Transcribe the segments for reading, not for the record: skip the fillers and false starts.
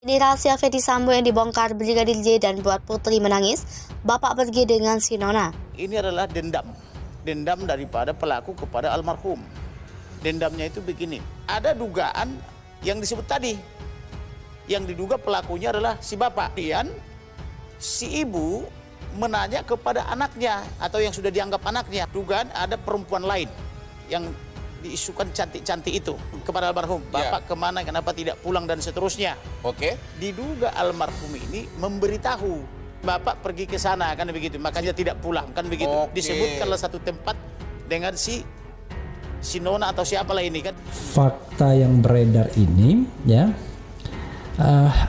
Di rahasia Ferdy Sambo yang dibongkar Brigadir J dan buat Putri menangis, bapak pergi dengan si Nona. Ini adalah dendam daripada pelaku kepada almarhum. Dendamnya itu begini, ada dugaan yang disebut tadi, yang diduga pelakunya adalah si bapak. Dan si ibu menanya kepada anaknya atau yang sudah dianggap anaknya, dugaan ada perempuan lain yang diisukan cantik-cantik itu kepada almarhum. Bapak kemana, kenapa tidak pulang dan seterusnya. Oke. Diduga almarhum ini memberitahu bapak pergi ke sana, kan begitu. Makanya tidak pulang, kan begitu. Disebutkanlah satu tempat dengan si Nona atau siapalah ini kan. Fakta yang beredar ini ya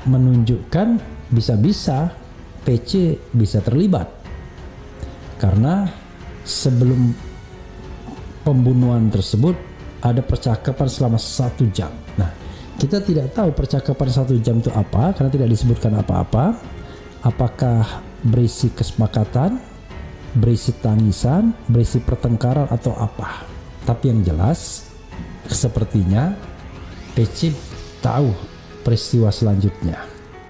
menunjukkan bisa-bisa PC bisa terlibat. Karena sebelum pembunuhan tersebut ada percakapan selama 1 jam. Nah, kita tidak tahu percakapan 1 jam itu apa karena tidak disebutkan apa-apa. Apakah berisi kesepakatan, berisi tangisan, berisi pertengkaran atau apa. Tapi yang jelas sepertinya PC tahu peristiwa selanjutnya.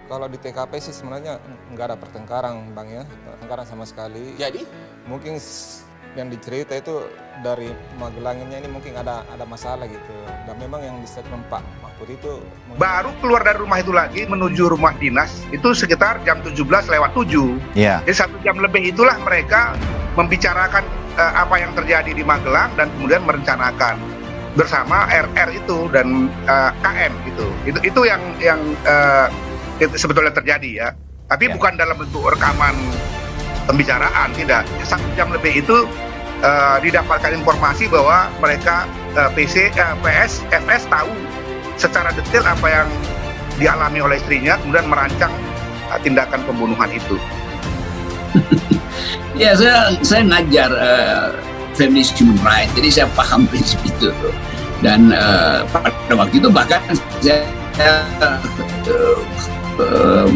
Kalau di TKP sih sebenarnya nggak ada pertengkaran, Bang ya. Pertengkaran sama sekali. Jadi? Mungkin yang dicerita itu dari Magelangnya ini mungkin ada masalah gitu. Dan memang yang di statement Pak Mahfud itu baru keluar dari rumah itu lagi menuju rumah dinas itu sekitar jam 17:07. Iya. Jadi 1 jam lebih itulah mereka membicarakan apa yang terjadi di Magelang dan kemudian merencanakan bersama RR itu dan KM gitu. Itu yang itu sebetulnya terjadi ya. Tapi bukan dalam bentuk rekaman pembicaraan, tidak. 1 jam lebih itu didapatkan informasi bahwa mereka FS tahu secara detail apa yang dialami oleh istrinya, kemudian merancang tindakan pembunuhan itu. Ya, saya ngajar feminist human rights, jadi saya paham prinsip itu. Dan pada waktu itu bahkan saya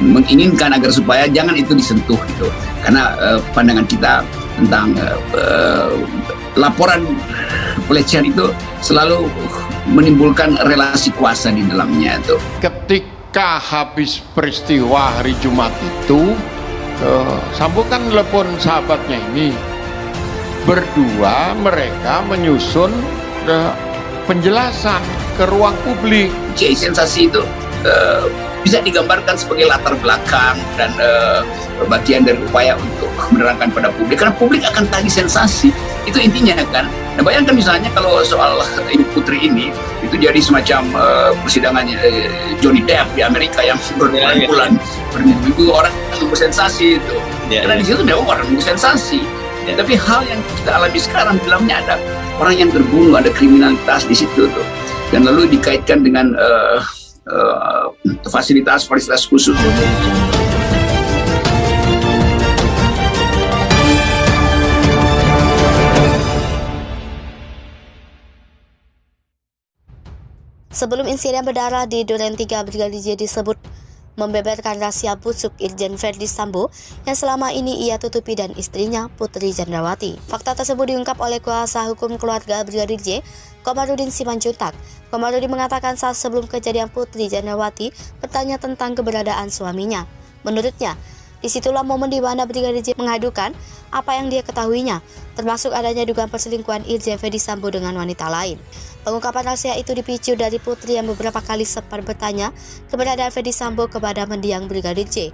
menginginkan agar supaya jangan itu disentuh gitu, karena pandangan kita tentang laporan pelecehan itu selalu menimbulkan relasi kuasa di dalamnya itu. Ketika habis peristiwa hari Jumat itu, Sambo kan telepon sahabatnya ini, berdua mereka menyusun penjelasan ke ruang publik. Sensasi itu bisa digambarkan sebagai latar belakang dan bagian dari upaya untuk menerangkan pada publik, karena publik akan tagih sensasi, itu intinya kan. Nah, bayangkan misalnya kalau soal Ibu Putri ini itu jadi semacam persidangan Johnny Depp di Amerika yang berbulan-bulan berminggu orang nunggu sensasi itu, karena di situ memang orang nunggu sensasi. Tapi hal yang kita alami sekarang filmnya ada orang yang terbunuh, ada kriminalitas di situ tuh, dan lalu dikaitkan dengan fasilitas khusus. Sebelum insiden berdarah di Duren 3, Brigadir J disebut membeberkan rahasia busuk Irjen Ferdy Sambo yang selama ini ia tutupi dan istrinya Putri Candrawati. Fakta tersebut diungkap oleh kuasa hukum keluarga Brigadir J, Komarudin Simanjuntak. Komarudin mengatakan saat sebelum kejadian Putri Candrawati bertanya tentang keberadaan suaminya. Menurutnya, disitulah momen di mana Brigadir J mengadukan apa yang dia ketahuinya, termasuk adanya dugaan perselingkuhan Irjen Ferdy Sambo dengan wanita lain. Pengungkapan rahasia itu dipicu dari Putri yang beberapa kali sempat bertanya keberadaan Ferdy Sambo kepada mendiang Brigadir J.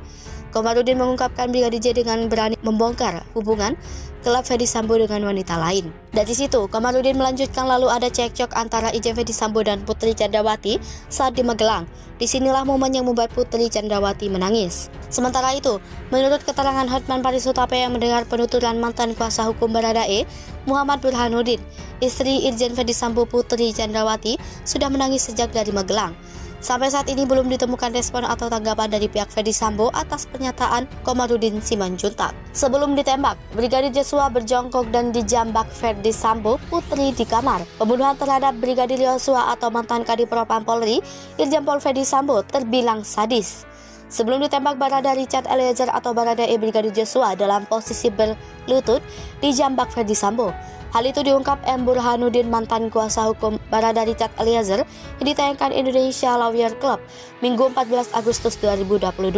Komarudin mengungkapkan Brigadir J dengan berani membongkar hubungan gelap Ferdy Sambo dengan wanita lain. Dari situ, Komarudin melanjutkan lalu ada cekcok antara Irjen Ferdy Sambo dan Putri Candrawati saat di Magelang. Disinilah momen yang membuat Putri Candrawati menangis. Sementara itu, menurut keterangan Hotman Paris Hutapea yang mendengar penuturan mantan kuasa hukum Baradae, Muhammad Burhanuddin, istri Irjen Ferdy Sambo Putri Candrawati, sudah menangis sejak dari Magelang. Sampai saat ini belum ditemukan respon atau tanggapan dari pihak Ferdy Sambo atas pernyataan Komarudin Simanjuntak. Sebelum ditembak, Brigadir Joshua berjongkok dan dijambak Ferdy Sambo Putri di kamar. Pembunuhan terhadap Brigadir Joshua atau mantan Kadipropam Polri, Irjen Pol Ferdy Sambo terbilang sadis. Sebelum ditembak, Barada Richard Eliezer atau Baradae Brigadir Joshua dalam posisi berlutut dijambak Ferdi Sambo. Hal itu diungkap M. Burhanuddin, mantan kuasa hukum Barada Richard Eliezer, yang ditayangkan Indonesia Lawyer Club Minggu 14 Agustus 2022.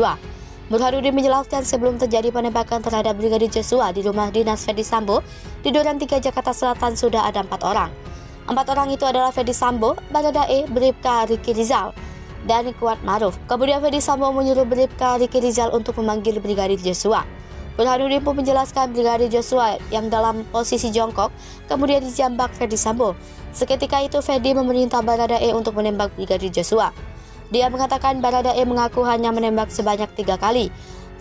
Burhanuddin menjelaskan sebelum terjadi penembakan terhadap Brigadir Joshua di rumah dinas Ferdi Sambo di Duren 3 Jakarta Selatan sudah ada 4 orang. 4 orang itu adalah Ferdi Sambo, Baradae, Bribka Riki Rizal, dan Kuat Maruf. Kemudian Ferdi Sambo menyuruh Bribka Riki Rizal untuk memanggil Brigadir Joshua. Burhanuddin pun menjelaskan Brigadir Joshua yang dalam posisi jongkok kemudian dijambak Ferdi Sambo. Seketika itu Ferdi memerintah Baradae untuk menembak Brigadir Joshua. Dia mengatakan Baradae mengaku hanya menembak sebanyak 3 kali.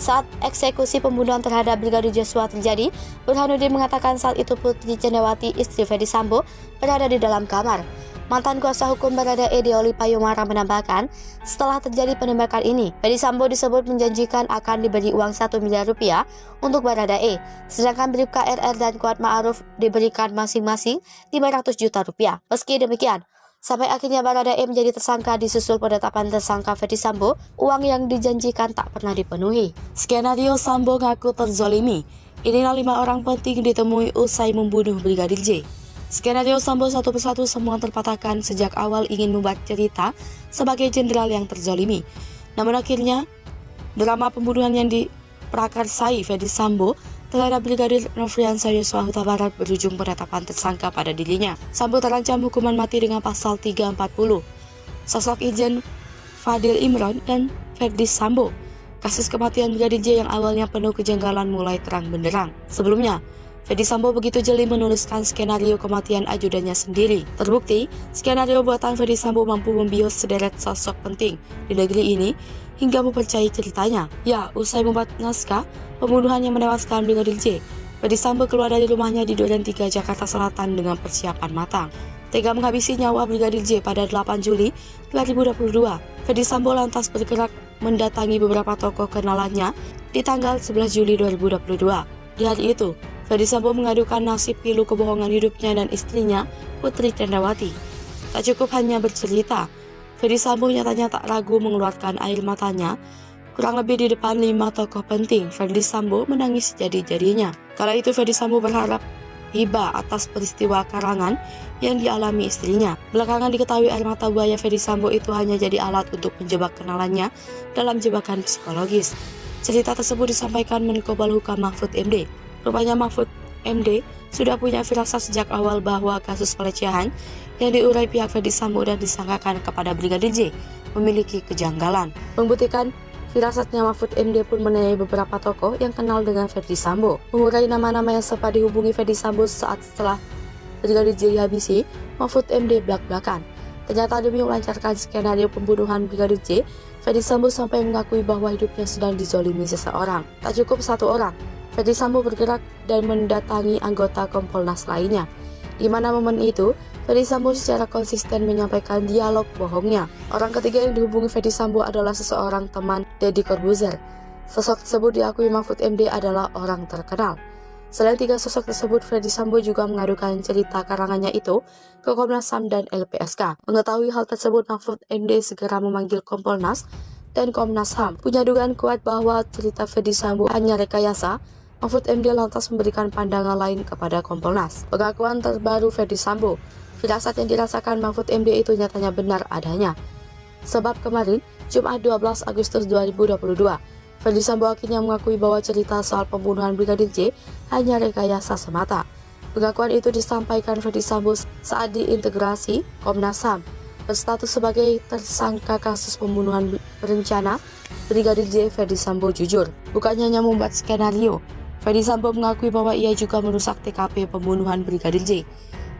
Saat eksekusi pembunuhan terhadap Brigadir Joshua terjadi, Burhanuddin mengatakan saat itu Putri Cendrawati, istri Ferdi Sambo, berada di dalam kamar. Mantan kuasa hukum Baradae Deoli Payumara menambahkan, setelah terjadi penembakan ini, Ferdi Sambo disebut menjanjikan akan diberi uang 1 miliar rupiah untuk Baradae, sedangkan Bribka RR dan Kuat Ma'ruf diberikan masing-masing 500 juta rupiah. Meski demikian, sampai akhirnya Baradae menjadi tersangka disusul penetapan tersangka Ferdi Sambo, uang yang dijanjikan tak pernah dipenuhi. Skenario Sambo ngaku terzolimi. Inilah 5 orang penting ditemui usai membunuh Brigadir J. Skenario Sambo satu persatu semua terpatahkan sejak awal ingin membuat cerita sebagai jenderal yang terzolimi. Namun akhirnya, drama pembunuhan yang diprakarsai Ferdi Sambo terhadap Brigadir Nofriansah Yosua Huta Barat berujung penetapan tersangka pada dirinya. Sambo terancam hukuman mati dengan pasal 340. Sosok Irjen Fadil Imron dan Ferdi Sambo. Kasus kematian Brigadir J yang awalnya penuh kejanggalan mulai terang benderang. Sebelumnya, Ferdi Sambo begitu jeli menuliskan skenario kematian ajudannya sendiri. Terbukti, skenario buatan Ferdi Sambo mampu membius sederet sosok penting di negeri ini hingga mempercayai ceritanya. Ya, usai membuat naskah pembunuhan yang menewaskan Brigadir J, Ferdi Sambo keluar dari rumahnya di Duren 3 Jakarta Selatan dengan persiapan matang. Tega menghabisi nyawa Brigadir J pada 8 Juli 2022. Ferdi Sambo lantas bergerak mendatangi beberapa tokoh kenalannya di tanggal 11 Juli 2022. Di hari itu, Ferdi Sambo mengadukan nasib pilu kebohongan hidupnya dan istrinya, Putri Cendrawati. Tak cukup hanya bercerita, Ferdi Sambo nyatanya tak ragu mengeluarkan air matanya. Kurang lebih di depan 5 tokoh penting, Ferdi Sambo menangis jadi-jadinya. Kala itu Ferdi Sambo berharap hibah atas peristiwa karangan yang dialami istrinya. Belakangan diketahui air mata buaya Ferdi Sambo itu hanya jadi alat untuk menjebak kenalannya dalam jebakan psikologis. Cerita tersebut disampaikan Menko Polhukam Mahfud MD. Rupanya Mahfud MD sudah punya firasat sejak awal bahwa kasus pelecehan yang diurai pihak Ferdi Sambo dan disangkakan kepada Brigadir J memiliki kejanggalan. Membuktikan firasatnya, Mahfud MD pun menanyai beberapa tokoh yang kenal dengan Ferdi Sambo. Mengurai nama-nama yang sempat dihubungi Ferdi Sambo saat setelah Brigadir J dihabisi, Mahfud MD belak-belakan. Ternyata demi melancarkan skenario pembunuhan Brigadir J, Ferdi Sambo sampai mengakui bahwa hidupnya sedang dizolimi seseorang. Tak cukup 1 orang, Ferdi Sambo bergerak dan mendatangi anggota Kompolnas lainnya. Di mana momen itu, Ferdi Sambo secara konsisten menyampaikan dialog bohongnya. Orang ketiga yang dihubungi Ferdi Sambo adalah seseorang teman Deddy Corbuzier. Sosok tersebut diakui Mahfud MD adalah orang terkenal. Selain 3 sosok tersebut, Ferdi Sambo juga mengadukan cerita karangannya itu ke Komnas HAM dan LPSK. Mengetahui hal tersebut, Mahfud MD segera memanggil Kompolnas dan Komnas HAM. Punya dugaan kuat bahwa cerita Ferdi Sambo hanya rekayasa, Mahfud MD lantas memberikan pandangan lain kepada Kompolnas. Pengakuan terbaru Ferdi Sambo, firasat yang dirasakan Mahfud MD itu nyatanya benar adanya. Sebab kemarin, Jumat 12 Agustus 2022, Ferdi Sambo akhirnya mengakui bahwa cerita soal pembunuhan Brigadir J hanya rekayasa semata. Pengakuan itu disampaikan Ferdi Sambo saat diintegrasi Komnas HAM berstatus sebagai tersangka kasus pembunuhan berencana Brigadir J. Ferdi Sambo jujur. Bukannya hanya membuat skenario, Ferdi Sambo mengakui bahwa ia juga merusak TKP pembunuhan Brigadir J.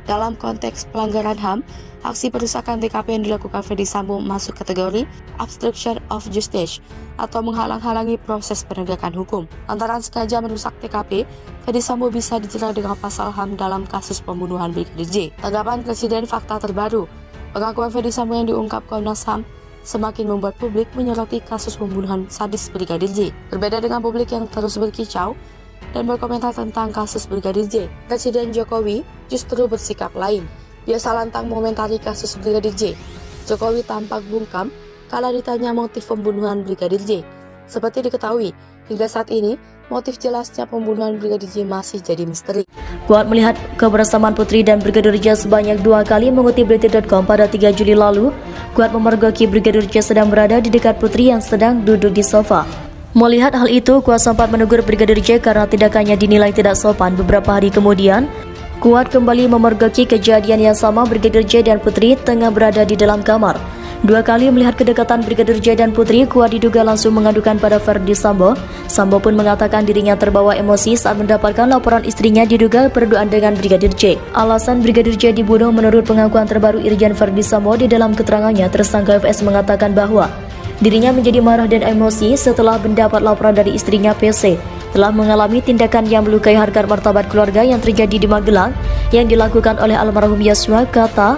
Dalam konteks pelanggaran HAM, aksi perusakan TKP yang dilakukan Ferdi Sambo masuk kategori obstruction of justice atau menghalang-halangi proses penegakan hukum. Lantaran sengaja merusak TKP, Ferdi Sambo bisa dijerat dengan pasal HAM dalam kasus pembunuhan Brigadir J. Tanggapan Presiden fakta terbaru, pengakuan Ferdi Sambo yang diungkap Komnas HAM semakin membuat publik menyoroti kasus pembunuhan sadis Brigadir J. Berbeda dengan publik yang terus berkicau dan berkomentar tentang kasus Brigadir J, Presiden Jokowi justru bersikap lain. Biasa lantang mengomentari kasus Brigadir J. Jokowi tampak bungkam kala ditanya motif pembunuhan Brigadir J. Seperti diketahui, hingga saat ini, motif jelasnya pembunuhan Brigadir J masih jadi misteri. Kuat melihat kebersamaan Putri dan Brigadir J sebanyak 2 kali. Mengutip detik.com pada 3 Juli lalu, Kuat memergoki Brigadir J sedang berada di dekat Putri yang sedang duduk di sofa. Melihat hal itu, Kuat sempat menegur Brigadir J karena tindakannya dinilai tidak sopan. Beberapa hari kemudian, Kuat kembali memergoki kejadian yang sama. Brigadir J dan Putri tengah berada di dalam kamar. 2 kali melihat kedekatan Brigadir J dan Putri, Kuat diduga langsung mengadukan pada Ferdi Sambo. Sambo pun mengatakan dirinya terbawa emosi saat mendapatkan laporan istrinya diduga berduaan dengan Brigadir J. Alasan Brigadir J dibunuh menurut pengakuan terbaru Irjen Ferdi Sambo. Di dalam keterangannya, tersangka FS mengatakan bahwa dirinya menjadi marah dan emosi setelah mendapat laporan dari istrinya PC telah mengalami tindakan yang melukai harkat martabat keluarga yang terjadi di Magelang yang dilakukan oleh almarhum Yosua, kata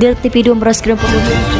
Dirtipidum Reskrim Polri.